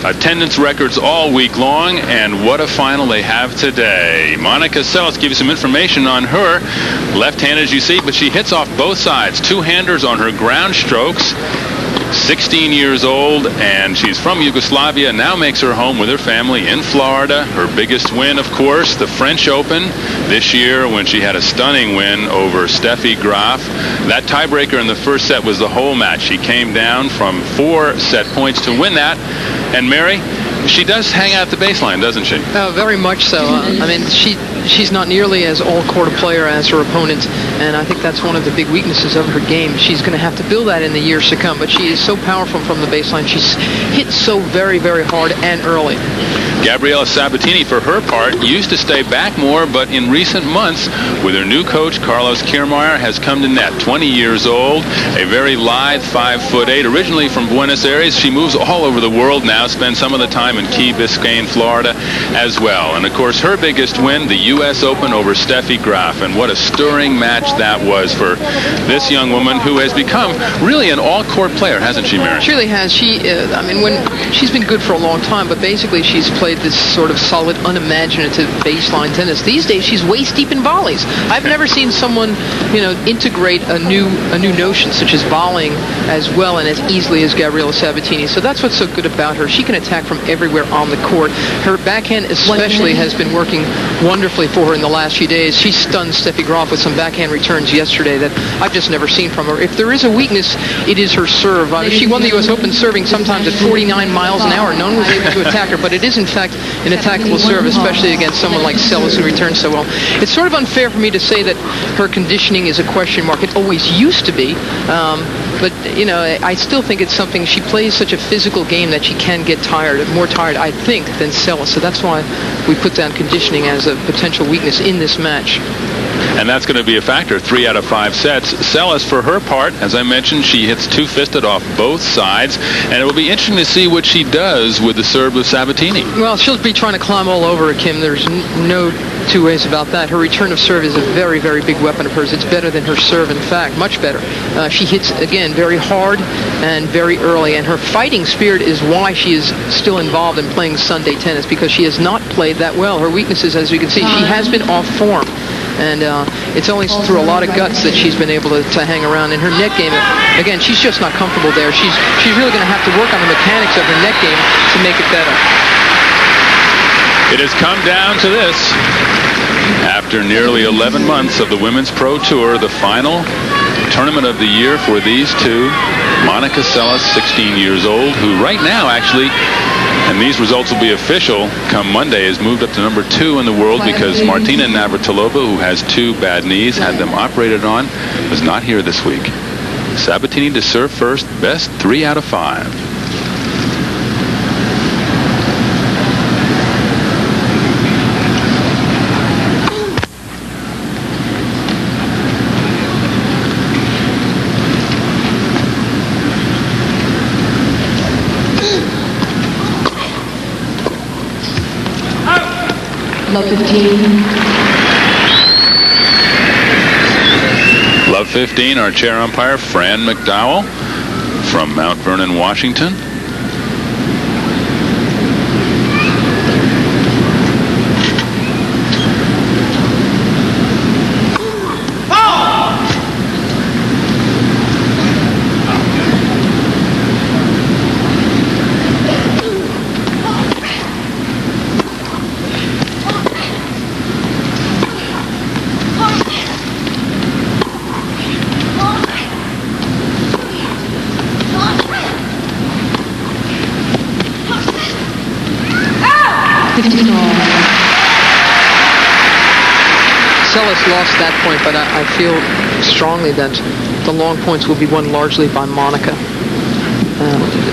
attendance records all week long, and what a final they have today. Monica Seles gives you some information on her. Left-handed, as you see, but she hits off both sides. Two-handers on her ground strokes. 16 years old, and she's from Yugoslavia, now makes her home with her family in Florida. Her biggest win, of course, the French Open this year, when she had a stunning win over Steffi Graf. That tiebreaker in the first set was the whole match. She came down from 4 set points to win that. And Mary, she does hang out the baseline, doesn't she? Oh, very much so. I mean, she's not nearly as all-court a player as her opponent, and I think that's one of the big weaknesses of her game. She's going to have to build that in the years to come, but she is so powerful from the baseline. She's hit so very, very hard and early. Gabriela Sabatini, for her part, used to stay back more, but in recent months, with her new coach, Carlos Kiermaier, has come to net. 20 years old, a very lithe 5'8", originally from Buenos Aires. She moves all over the world now, spends some of the time in Key Biscayne, Florida, as well. And, of course, her biggest win, the U.S. Open over Steffi Graf. And what a stirring match that was for this young woman, who has become really an all-court player, hasn't she, Mary? She really has. I mean, she's been good for a long time, but basically she's played this sort of solid, unimaginative baseline tennis. These days, she's waist deep in volleys. I've never seen someone, integrate a new notion such as volleying as well and as easily as Gabriela Sabatini. So that's what's so good about her. She can attack from everywhere on the court. Her backhand especially has been working wonderfully for her in the last few days. She stunned Steffi Graf with some backhand returns yesterday that I've just never seen from her. If there is a weakness, it is her serve. She won the U.S. Open serving sometimes at 49 miles an hour. No one was able to attack her, but it is in fact an attackable serve, especially against someone like Seles, who returns so well. It's sort of unfair for me to say that her conditioning is a question mark. It always used to be, but I still think it's something. She plays such a physical game that she can get tired, more tired, I think, than Seles. So that's why we put down conditioning as a potential weakness in this match. And that's going to be a factor. 3 out of 5 sets. Seles, for her part, as I mentioned, she hits two-fisted off both sides, and it will be interesting to see what she does with the serve of Sabatini. Well, she'll be trying to climb all over her, Kim. There's no two ways about that. Her return of serve is a very, very big weapon of hers. It's better than her serve, in fact, much better. She hits, again, very hard and very early, and her fighting spirit is why she is still involved in playing Sunday tennis, because she has not played that well. Her weaknesses, as you can see, she has been off form. And it's only through a lot of guts that she's been able to hang around. In her net game, again, she's just not comfortable there. She's really going to have to work on the mechanics of her net game to make it better. It has come down to this. After nearly 11 months of the Women's Pro Tour, the final tournament of the year for these two, Monica Seles, 16 years old, who right now actually, and these results will be official come Monday, has moved up to number 2 in the world, because Martina Navratilova, who has 2 bad knees, had them operated on, was not here this week. Sabatini to serve first, best 3 out of 5. Love 15. Love 15, our chair umpire, Fran McDowell from Mount Vernon, Washington. Seles lost that point, but I feel strongly that the long points will be won largely by Monica.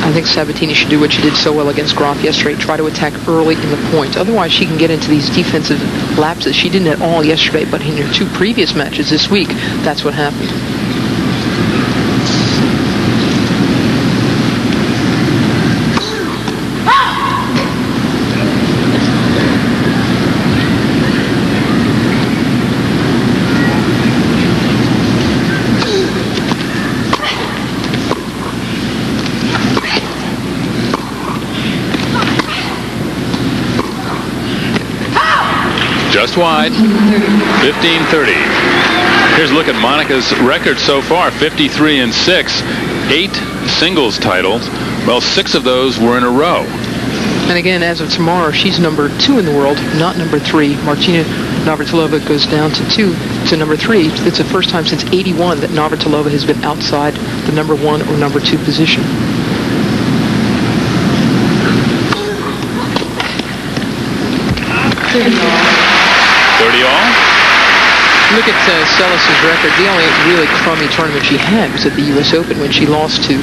I think Sabatini should do what she did so well against Graf yesterday, try to attack early in the points. Otherwise, she can get into these defensive lapses. She didn't at all yesterday, but in her 2 previous matches this week, that's what happened. Just wide. 15-30. Here's a look at Monica's record so far. 53-6. 8 singles titles. Well, 6 of those were in a row. And again, as of tomorrow, she's number 2 in the world, not number 3. Martina Navratilova goes down to number 3. It's the first time since '81 that Navratilova has been outside the number 1 or number 2 position. 30 all. Look at Seles' record. The only really crummy tournament she had was at the U.S. Open when she lost to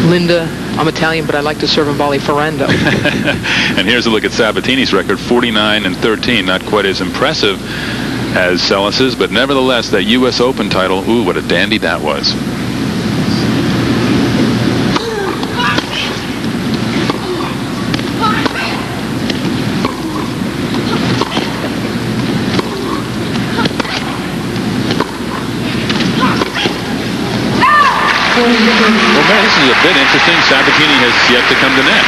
Linda. I'm Italian, but I like to serve in volley Ferrando. And here's a look at Sabatini's record, 49-13. Not quite as impressive as Seles's, but nevertheless, that U.S. Open title, ooh, what a dandy that was. Well, man, this is a bit interesting. Sabatini has yet to come to net.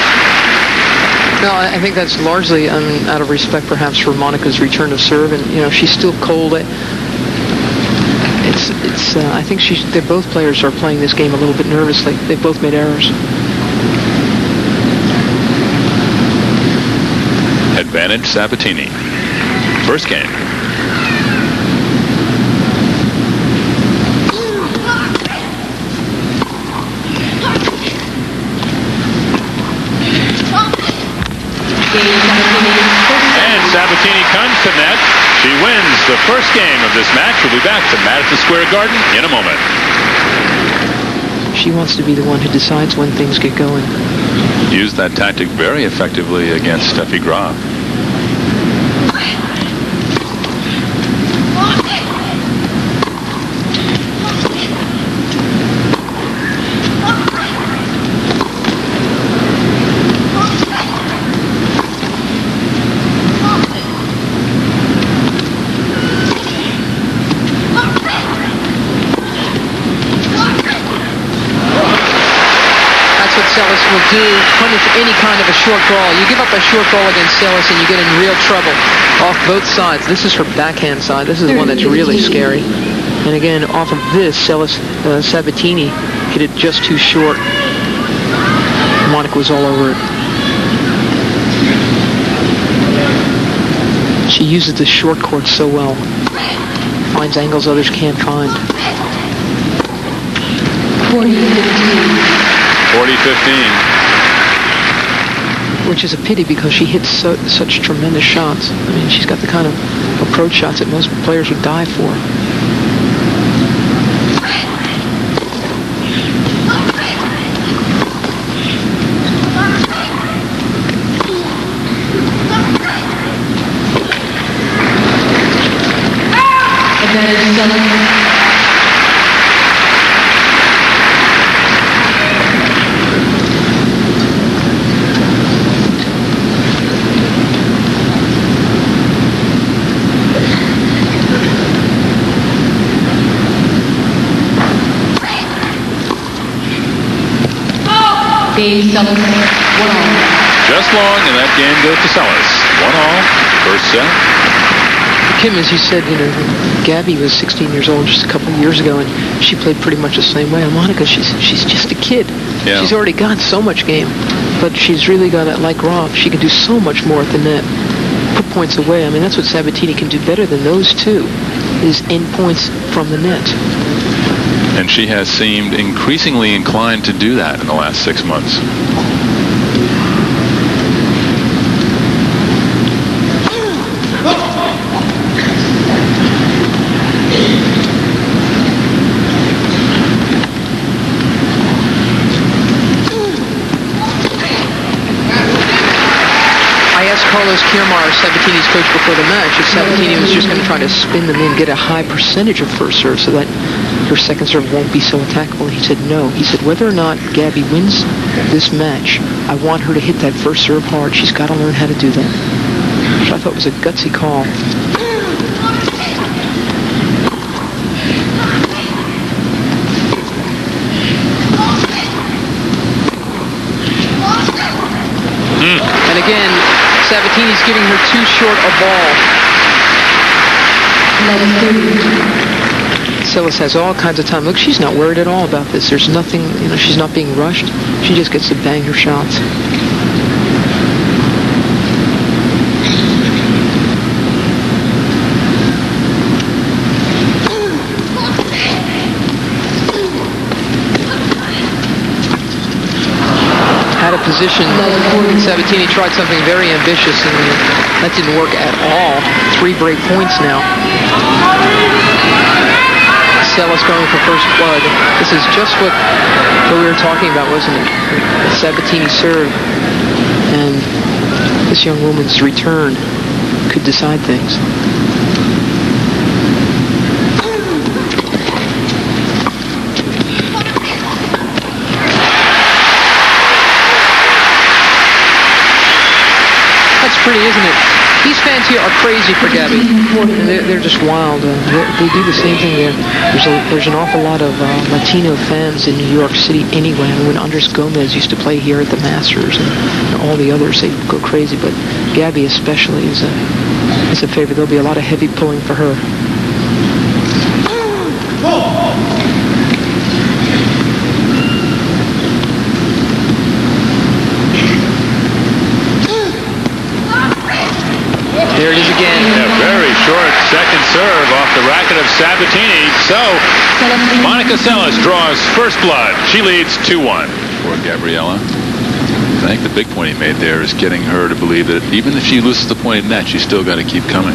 No, I think that's largely out of respect, perhaps, for Monica's return of serve, and she's still cold. I think they both players are playing this game a little bit nervously. They've both made errors. Advantage Sabatini. First game. And Sabatini comes to net. She wins the first game of this match. We'll be back to Madison Square Garden in a moment. She wants to be the one who decides when things get going. Used that tactic very effectively against Steffi Graf. Seles will do punish any kind of a short ball. You give up a short ball against Seles and you get in real trouble off both sides. This is her backhand side. This is the one that's really scary. And again, off of this, Sabatini hit it just too short. Monica was all over it. She uses the short court so well. Finds angles others can't find. 40-15. Which is a pity because she hits such tremendous shots. I mean, she's got the kind of approach shots that most players would die for. Just long, and that game goes to Seles. 1-all, first set. Kim, as you said, Gabby was 16 years old just a couple of years ago, and she played pretty much the same way. And Monica, she's just a kid. Yeah. She's already got so much game, but she's really got it like Roth. She can do so much more at the net, put points away. I mean, that's what Sabatini can do better than those two, is end points from the net. And she has seemed increasingly inclined to do that in the last 6 months. Carlos Kiermaier, Sabatini's coach, before the match, if Sabatini was just going to try to spin them in, get a high percentage of first serve so that her second serve won't be so attackable. He said no. He said whether or not Gabby wins this match, I want her to hit that first serve hard. She's got to learn how to do that. Which I thought was a gutsy call. And again, Sabatini's giving her too short a ball. Seles has all kinds of time. Look, she's not worried at all about this. There's nothing, she's not being rushed. She just gets to bang her shots. Out of position, Sabatini tried something very ambitious, and that didn't work at all. 3 break points now. Seles going for first blood. This is just what we were talking about, wasn't it? Sabatini serve, and this young woman's return could decide things. That's pretty, isn't it? These fans here are crazy for Gabby. They're just wild. They do the same thing there. There's an awful lot of Latino fans in New York City anyway. When Andres Gomez used to play here at the Masters, and all the others, they go crazy. But Gabby especially is a favorite. There'll be a lot of heavy pulling for her. There it is again. A very short second serve off the racket of Sabatini. So, Monica Seles draws first blood. She leads 2-1 for Gabriela. I think the big point he made there is getting her to believe that even if she loses the point in net, she's still got to keep coming.